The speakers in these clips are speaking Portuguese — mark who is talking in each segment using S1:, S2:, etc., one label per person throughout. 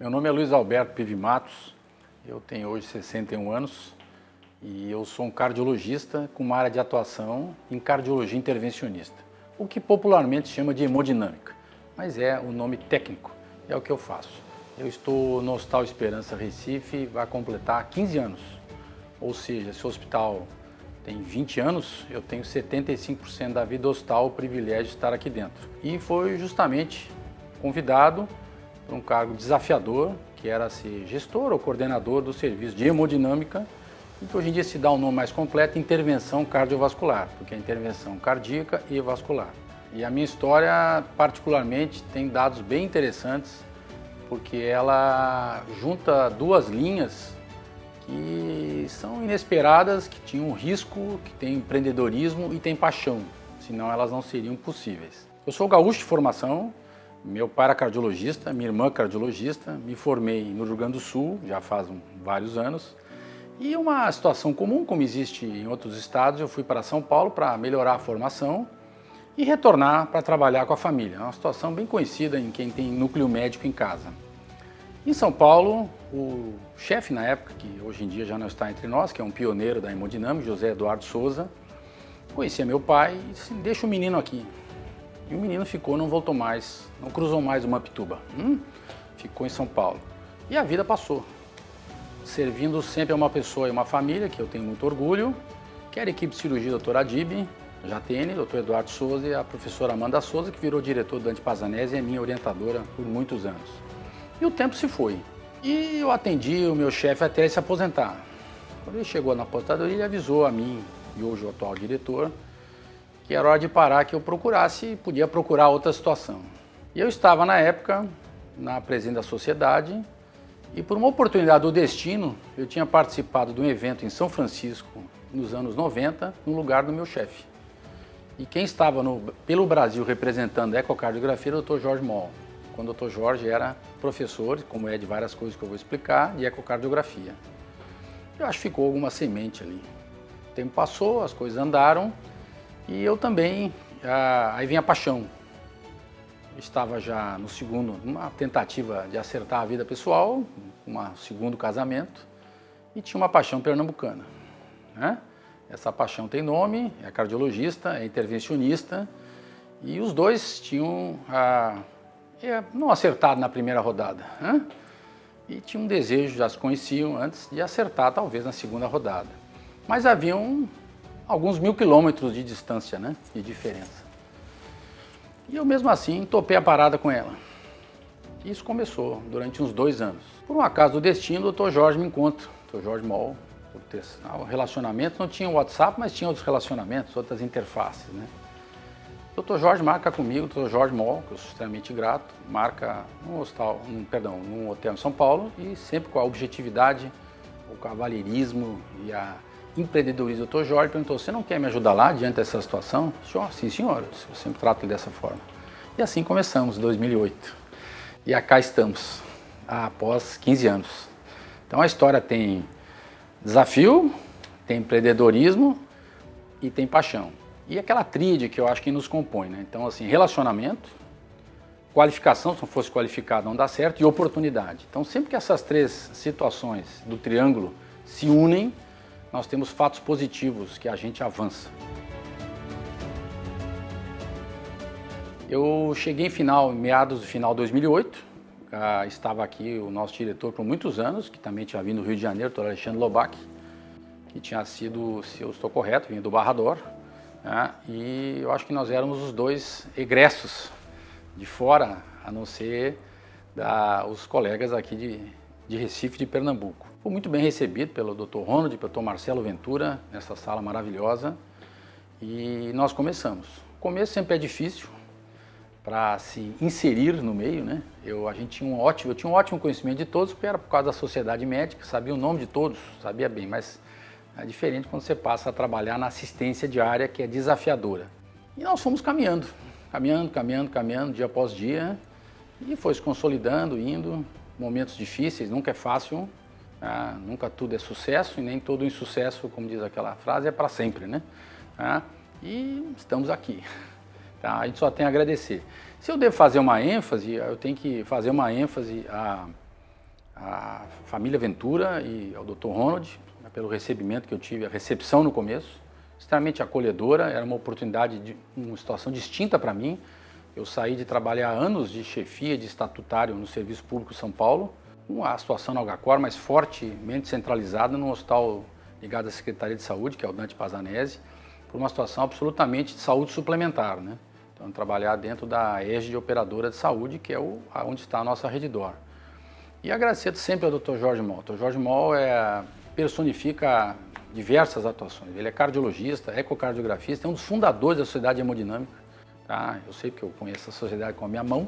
S1: Meu nome é Luiz Alberto Pivi Matos, eu tenho hoje 61 anos e eu sou um cardiologista com uma área de atuação em cardiologia intervencionista, o que popularmente chama de hemodinâmica, mas é o nome técnico, é o que eu faço. Eu estou no Hospital Esperança Recife, vai completar 15 anos, ou seja, se o hospital tem 20 anos, eu tenho 75% da vida do hospital, o privilégio de estar aqui dentro. E foi justamente convidado para um cargo desafiador, que era ser gestor ou coordenador do serviço de hemodinâmica, e que hoje em dia se dá um nome mais completo, intervenção cardiovascular, porque é intervenção cardíaca e vascular. E a minha história, particularmente, tem dados bem interessantes, porque ela junta duas linhas que são inesperadas, que tinham um risco, que tem empreendedorismo e tem paixão, senão elas não seriam possíveis. Eu sou gaúcho de formação, meu pai era cardiologista, minha irmã cardiologista, me formei no Rio Grande do Sul, já faz vários anos, e uma situação comum, como existe em outros estados, eu fui para São Paulo para melhorar a formação e retornar para trabalhar com a família. É uma situação bem conhecida em quem tem núcleo médico em casa. Em São Paulo, o chefe na época, que hoje em dia já não está entre nós, que é um pioneiro da hemodinâmica, José Eduardo Souza, conhecia meu pai e disse, deixa o menino aqui. E o menino ficou, não voltou mais, não cruzou mais uma Pituba. Ficou em São Paulo. E a vida passou, servindo sempre a uma pessoa e uma família, que eu tenho muito orgulho, que era a equipe de cirurgia Dr. Adib, Jatene, Dr. Eduardo Souza e a professora Amanda Souza, que virou diretor do Dante Pazanese e é minha orientadora por muitos anos. E o tempo se foi. E eu atendi o meu chefe até ele se aposentar. Quando ele chegou na aposentadoria, ele avisou a mim e hoje o atual diretor que era hora de parar, que eu procurasse e podia procurar outra situação. E eu estava na época na presidência da sociedade e por uma oportunidade do destino, eu tinha participado de um evento em São Francisco nos anos 90, no lugar do meu chefe. E quem estava pelo Brasil representando a ecocardiografia era o Dr. Jorge Moll, quando o Dr. Jorge era professor, como é de várias coisas que eu vou explicar, de ecocardiografia. Eu acho que ficou alguma semente ali. O tempo passou, as coisas andaram e eu também, aí vem a paixão. Eu estava já no segundo, numa tentativa de acertar a vida pessoal, um segundo casamento, e tinha uma paixão pernambucana, né? Essa paixão tem nome, é cardiologista, é intervencionista, e os dois tinham não acertado na primeira rodada, né? E tinham um desejo, já se conheciam antes, de acertar talvez na segunda rodada. Mas haviam alguns 1000 quilômetros de distância, né, de diferença. E eu mesmo assim topei a parada com ela. Isso começou durante uns 2 anos. Por um acaso do destino, o Dr. Jorge me encontra, o Dr. Jorge Moll, por ter relacionamento, não tinha WhatsApp, mas tinha outros relacionamentos, outras interfaces, né. O Dr. Jorge marca comigo, o Dr. Jorge Moll, que eu sou extremamente grato, marca num hotel em São Paulo e sempre com a objetividade, o cavalheirismo e a empreendedorismo. O Dr. Jorge perguntou, você não quer me ajudar lá diante dessa situação? Sim, senhor, eu sempre trato ele dessa forma. E assim começamos, em 2008. E cá estamos, após 15 anos. Então a história tem desafio, tem empreendedorismo e tem paixão. E aquela tríade que eu acho que nos compõe, né? Então, assim, relacionamento, qualificação, se não fosse qualificado não dá certo, e oportunidade. Então, sempre que essas 3 situações do triângulo se unem, nós temos fatos positivos que a gente avança. Eu cheguei em meados do final de 2008, estava aqui o nosso diretor por muitos anos, que também tinha vindo do Rio de Janeiro, o Dr. Alexandre Lobac, que tinha sido, se eu estou correto, vinha do Barrador, né? E eu acho que nós éramos os 2 egressos de fora, a não ser os colegas aqui de Recife, de Pernambuco. Fui muito bem recebido pelo Dr. Ronald e pelo Dr. Marcelo Ventura, nessa sala maravilhosa, e nós começamos. O começo sempre é difícil para se inserir no meio, né? Eu tinha um ótimo conhecimento de todos, porque era por causa da sociedade médica, sabia o nome de todos, sabia bem, mas é diferente quando você passa a trabalhar na assistência diária, que é desafiadora. E nós fomos caminhando, dia após dia, e foi se consolidando, indo, momentos difíceis, nunca é fácil, nunca tudo é sucesso e nem todo insucesso, como diz aquela frase, é para sempre, né? E estamos aqui. Tá? A gente só tem a agradecer. Se eu devo fazer uma ênfase, eu tenho que fazer uma ênfase à família Ventura e ao Dr. Ronald, pelo recebimento que eu tive, a recepção no começo, extremamente acolhedora, era uma oportunidade, uma situação distinta para mim. Eu saí de trabalhar anos de chefia de estatutário no Serviço Público São Paulo, com a situação na Algacor, mas fortemente centralizada no hospital ligado à Secretaria de Saúde, que é o Dante Pazanese, por uma situação absolutamente de saúde suplementar, né? Então, trabalhar dentro da égide operadora de saúde, que é onde está a nossa Redditor. E agradecer sempre ao Dr. Jorge Moll. O Dr. Jorge Moll personifica diversas atuações. Ele é cardiologista, ecocardiografista, é um dos fundadores da Sociedade Hemodinâmica. Tá? Eu sei porque eu conheço a sociedade com a minha mão,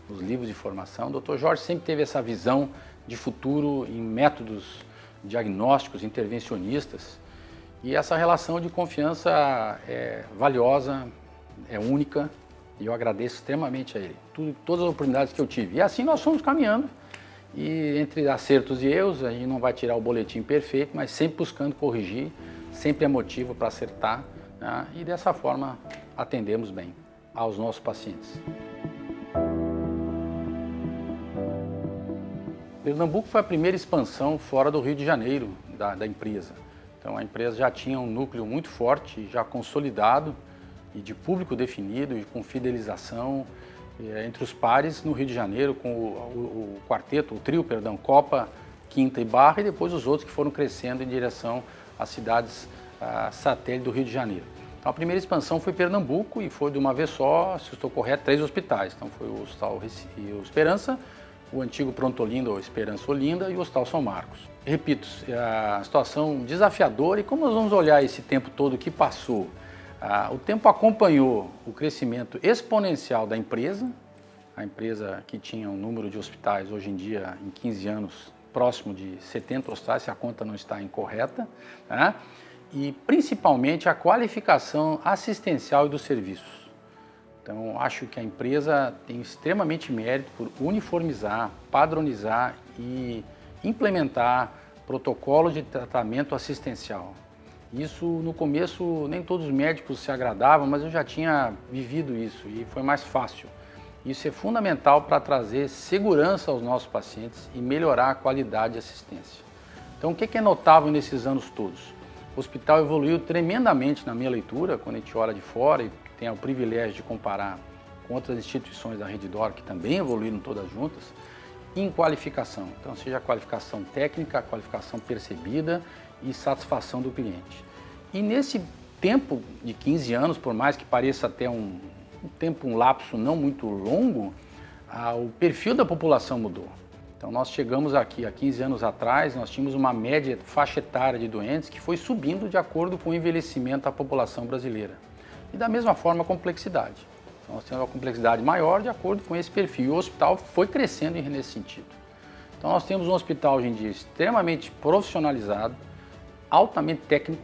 S1: nos livros de formação. O Dr. Jorge sempre teve essa visão de futuro em métodos diagnósticos, intervencionistas. E essa relação de confiança é valiosa, é única, e eu agradeço extremamente a ele. Todas as oportunidades que eu tive. E assim nós fomos caminhando. E entre acertos e erros, a gente não vai tirar o boletim perfeito, mas sempre buscando corrigir, sempre é motivo para acertar, né? E dessa forma atendemos bem aos nossos pacientes. Pernambuco foi a primeira expansão fora do Rio de Janeiro da empresa. Então a empresa já tinha um núcleo muito forte, já consolidado e de público definido e com fidelização entre os pares no Rio de Janeiro, com o trio, Copa, Quinta e Barra, e depois os outros que foram crescendo em direção às cidades satélite do Rio de Janeiro. Então a primeira expansão foi Pernambuco e foi de uma vez só, se estou correto, 3 hospitais. Então foi o Hospital Esperança, o antigo Pronto Olinda ou Esperança Olinda e o Hospital São Marcos. Repito, a situação desafiadora, e como nós vamos olhar esse tempo todo que passou? O tempo acompanhou o crescimento exponencial da empresa, a empresa que tinha um número de hospitais hoje em dia, em 15 anos, próximo de 70 hospitais, se a conta não está incorreta, tá? E principalmente a qualificação assistencial e dos serviços. Então, acho que a empresa tem extremamente mérito por uniformizar, padronizar e implementar protocolos de tratamento assistencial. Isso, no começo, nem todos os médicos se agradavam, mas eu já tinha vivido isso e foi mais fácil. Isso é fundamental para trazer segurança aos nossos pacientes e melhorar a qualidade de assistência. Então, o que é notável nesses anos todos? O hospital evoluiu tremendamente na minha leitura, quando a gente olha de fora e tem o privilégio de comparar com outras instituições da Redditor, que também evoluíram todas juntas, em qualificação. Então, seja a qualificação técnica, a qualificação percebida e satisfação do cliente. E nesse tempo de 15 anos, por mais que pareça até um lapso não muito longo, o perfil da população mudou. Então nós chegamos aqui há 15 anos atrás, nós tínhamos uma média faixa etária de doentes que foi subindo de acordo com o envelhecimento da população brasileira. E da mesma forma a complexidade. Então, nós temos uma complexidade maior de acordo com esse perfil. E o hospital foi crescendo nesse sentido. Então nós temos um hospital hoje em dia extremamente profissionalizado, altamente técnico,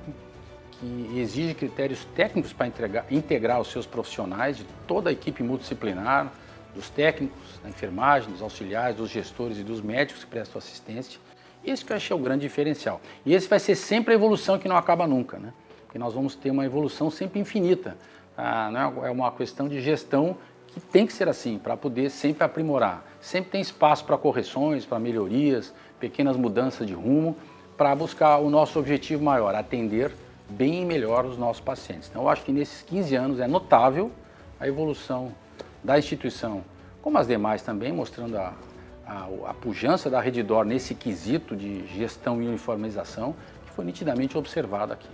S1: que exige critérios técnicos para integrar os seus profissionais, de toda a equipe multidisciplinar, dos técnicos, da enfermagem, dos auxiliares, dos gestores e dos médicos que prestam assistência. Esse que eu achei o grande diferencial. E esse vai ser sempre a evolução que não acaba nunca, né? Porque nós vamos ter uma evolução sempre infinita. Não é uma questão de gestão que tem que ser assim, para poder sempre aprimorar. Sempre tem espaço para correções, para melhorias, pequenas mudanças de rumo, para buscar o nosso objetivo maior, atender bem e melhor os nossos pacientes. Então, eu acho que nesses 15 anos é notável a evolução da instituição, como as demais também, mostrando a pujança da Redditor nesse quesito de gestão e uniformização, que foi nitidamente observado aqui.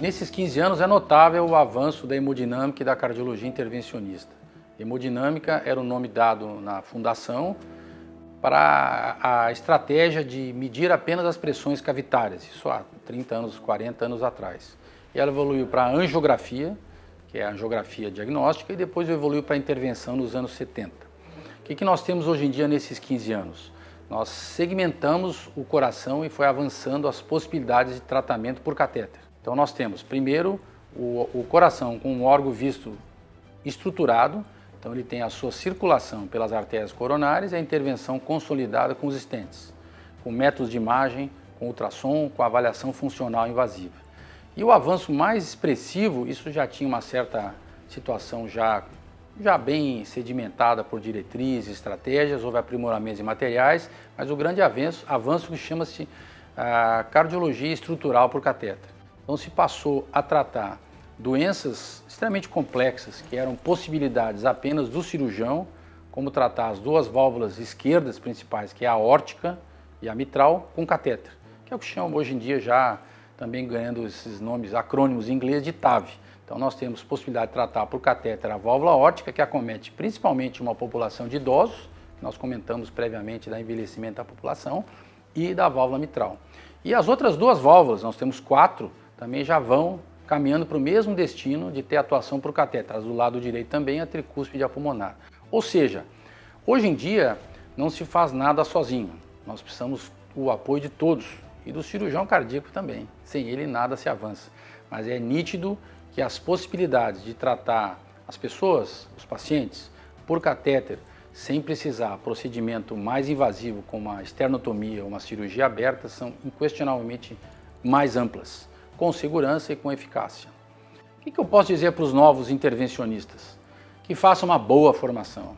S1: Nesses 15 anos é notável o avanço da hemodinâmica e da cardiologia intervencionista. Hemodinâmica era o nome dado na fundação para a estratégia de medir apenas as pressões cavitárias, isso há 30 anos, 40 anos atrás. E ela evoluiu para a angiografia, que é a angiografia diagnóstica, e depois evoluiu para a intervenção nos anos 70. O que nós temos hoje em dia nesses 15 anos? Nós segmentamos o coração e foi avançando as possibilidades de tratamento por catéter. Então nós temos, primeiro, o coração com um órgão visto estruturado. Então ele tem a sua circulação pelas artérias coronárias e a intervenção consolidada com os stents, com métodos de imagem, com ultrassom, com avaliação funcional invasiva. E o avanço mais expressivo, isso já tinha uma certa situação já já bem sedimentada por diretrizes, estratégias, houve aprimoramentos em materiais, mas o grande avanço que chama-se cardiologia estrutural por catéter. Então se passou a tratar doenças extremamente complexas, que eram possibilidades apenas do cirurgião, como tratar as duas válvulas esquerdas principais, que é a aórtica e a mitral, com catéter, que é o que chama hoje em dia já também ganhando esses nomes, acrônimos em inglês, de TAV. Então nós temos possibilidade de tratar por catéter a válvula aórtica, que acomete principalmente uma população de idosos, nós comentamos previamente da envelhecimento da população, e da válvula mitral. E as outras duas válvulas, nós temos 4, também já vão caminhando para o mesmo destino de ter atuação por catéter. As do lado direito também, a tricúspide pulmonar. Ou seja, hoje em dia não se faz nada sozinho, nós precisamos do apoio de todos e do cirurgião cardíaco também, sem ele nada se avança. Mas é nítido que as possibilidades de tratar as pessoas, os pacientes, por catéter, sem precisar procedimento mais invasivo como a esternotomia ou uma cirurgia aberta, são inquestionavelmente mais amplas, com segurança e com eficácia. O que eu posso dizer para os novos intervencionistas? Que façam uma boa formação.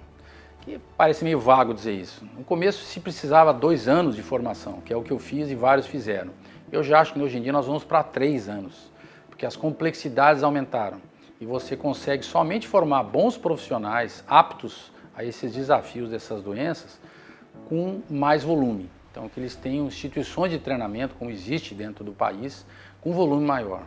S1: Que parece meio vago dizer isso. No começo se precisava 2 anos de formação, que é o que eu fiz e vários fizeram. Eu já acho que hoje em dia nós vamos para 3 anos, porque as complexidades aumentaram e você consegue somente formar bons profissionais aptos a esses desafios dessas doenças com mais volume. Então que eles tenham instituições de treinamento, como existe dentro do país, com volume maior.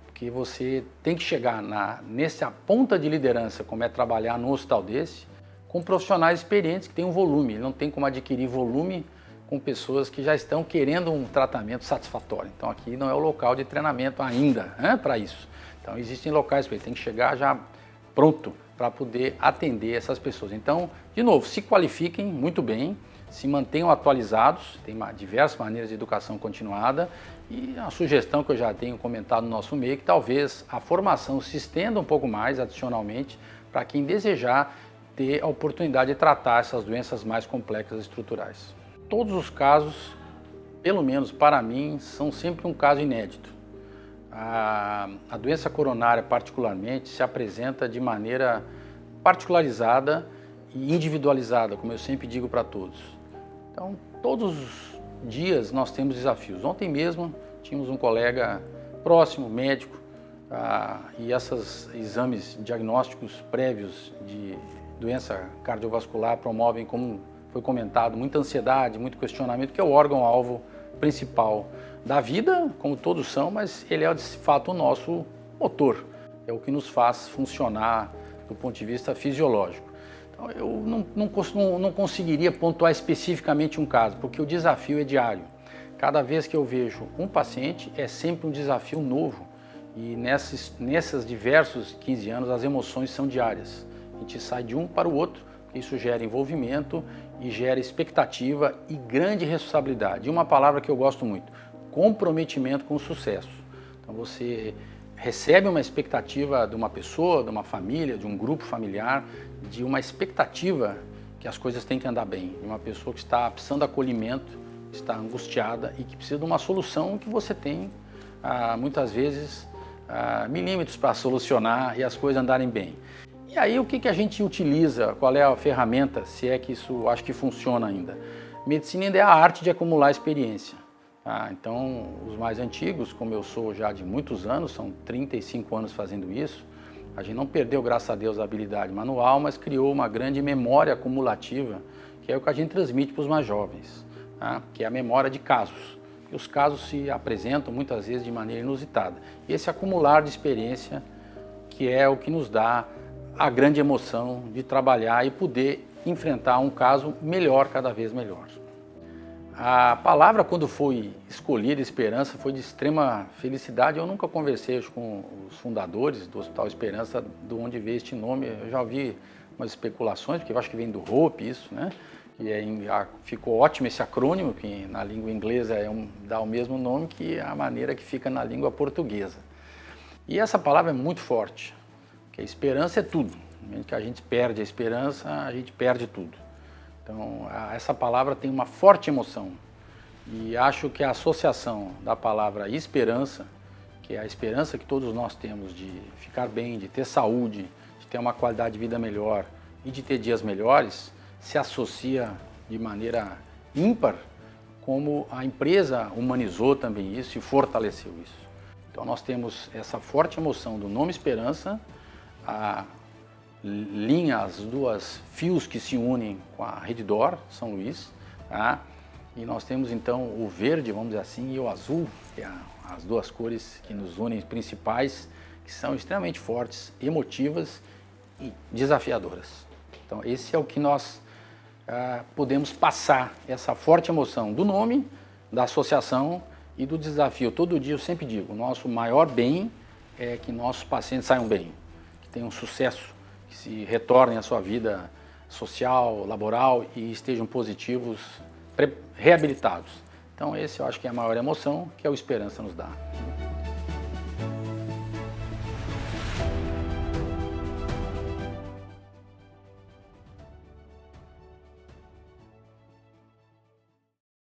S1: Porque você tem que chegar nessa ponta de liderança, como é trabalhar num hospital desse, com profissionais experientes que têm um volume. Ele não tem como adquirir volume com pessoas que já estão querendo um tratamento satisfatório. Então aqui não é o local de treinamento ainda para isso. Então existem locais para ele, tem que chegar já pronto para poder atender essas pessoas. Então, de novo, se qualifiquem muito bem, se mantenham atualizados, tem diversas maneiras de educação continuada e a sugestão que eu já tenho comentado no nosso meio, que talvez a formação se estenda um pouco mais adicionalmente para quem desejar ter a oportunidade de tratar essas doenças mais complexas estruturais. Todos os casos, pelo menos para mim, são sempre um caso inédito. A doença coronária, particularmente, se apresenta de maneira particularizada e individualizada, como eu sempre digo para todos. Então, todos os dias nós temos desafios. Ontem mesmo tínhamos um colega próximo, médico, e esses exames diagnósticos prévios de doença cardiovascular promovem, como foi comentado, muita ansiedade, muito questionamento, que é o órgão-alvo principal da vida, como todos são, mas ele é de fato o nosso motor, é o que nos faz funcionar do ponto de vista fisiológico. Então, eu não conseguiria pontuar especificamente um caso, porque o desafio é diário. Cada vez que eu vejo um paciente, é sempre um desafio novo, e nesses diversos 15 anos as emoções são diárias. A gente sai de um para o outro, isso gera envolvimento e gera expectativa e grande responsabilidade. E uma palavra que eu gosto muito, comprometimento com o sucesso. Então você recebe uma expectativa de uma pessoa, de uma família, de um grupo familiar, de uma expectativa que as coisas têm que andar bem, de uma pessoa que está precisando de acolhimento, está angustiada e que precisa de uma solução que você tem, muitas vezes, milímetros para solucionar e as coisas andarem bem. E aí o que a gente utiliza, qual é a ferramenta, se é que isso acho que funciona ainda? Medicina ainda é a arte de acumular experiência. Então os mais antigos, como eu sou já de muitos anos, são 35 anos fazendo isso, a gente não perdeu, graças a Deus, a habilidade manual, mas criou uma grande memória acumulativa, que é o que a gente transmite para os mais jovens, que é a memória de casos. E os casos se apresentam muitas vezes de maneira inusitada. E esse acumular de experiência que é o que nos dá a grande emoção de trabalhar e poder enfrentar um caso melhor, cada vez melhor. A palavra, quando foi escolhida, Esperança, foi de extrema felicidade. Eu nunca conversei com os fundadores do Hospital Esperança de onde veio este nome. Eu já ouvi umas especulações, porque eu acho que vem do Hope isso, né? E ficou ótimo esse acrônimo, que na língua inglesa dá o mesmo nome que a maneira que fica na língua portuguesa. E essa palavra é muito forte, porque a esperança é tudo. No momento que a gente perde a esperança, a gente perde tudo. Então, essa palavra tem uma forte emoção. E acho que a associação da palavra esperança, que é a esperança que todos nós temos de ficar bem, de ter saúde, de ter uma qualidade de vida melhor e de ter dias melhores, se associa de maneira ímpar como a empresa humanizou também isso e fortaleceu isso. Então nós temos essa forte emoção do nome Esperança, a linha, as duas fios que se unem com a Redditor São Luís, tá? E nós temos então o verde, vamos dizer assim, e o azul, que é as duas cores que nos unem principais, que são extremamente fortes, emotivas e desafiadoras. Então esse é o que nós podemos passar, essa forte emoção do nome, da associação e do desafio. Todo dia eu sempre digo, o nosso maior bem é que nossos pacientes saiam bem, que tenham sucesso, que se retornem à sua vida social, laboral e estejam positivos, reabilitados. Então esse eu acho que é a maior emoção que a Esperança nos dá.